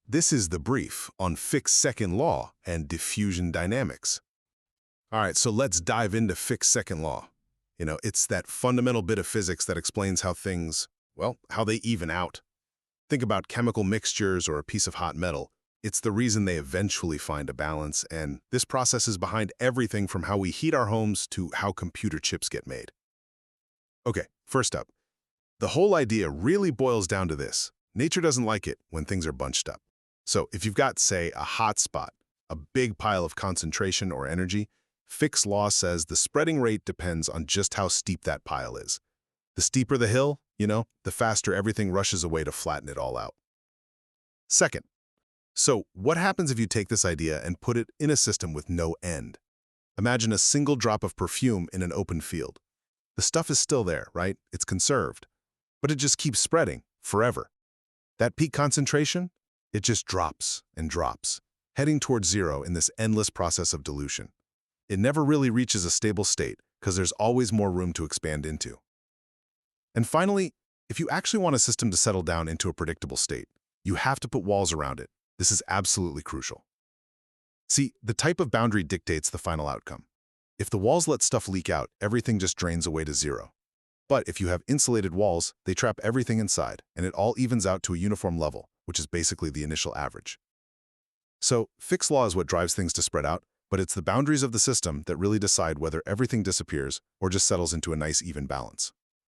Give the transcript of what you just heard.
This is the brief on Fick's second law and diffusion dynamics. All right, so let's dive into Fick's second law. It's that fundamental bit of physics that explains how things, well, how they even out. Think about chemical mixtures or a piece of hot metal. It's the reason they eventually find a balance, and this process is behind everything from how we heat our homes to how computer chips get made. Okay, first up, the whole idea really boils down to this. Nature doesn't like it when things are bunched up. So if you've got, say, a hot spot, a big pile of concentration or energy, Fick's law says the spreading rate depends on just how steep that pile is. The steeper the hill, the faster everything rushes away to flatten it all out. Second, so what happens if you take this idea and put it in a system with no end? Imagine a single drop of perfume in an open field. The stuff is still there, right? It's conserved. But it just keeps spreading forever. That peak concentration? It just drops and drops, heading towards zero in this endless process of dilution. It never really reaches a stable state because there's always more room to expand into. And finally, if you actually want a system to settle down into a predictable state, you have to put walls around it. This is absolutely crucial. See, the type of boundary dictates the final outcome. If the walls let stuff leak out, everything just drains away to zero. But if you have insulated walls, they trap everything inside, and it all evens out to a uniform level, which is basically the initial average. So, Fick's law is what drives things to spread out, but it's the boundaries of the system that really decide whether everything disappears or just settles into a nice even balance.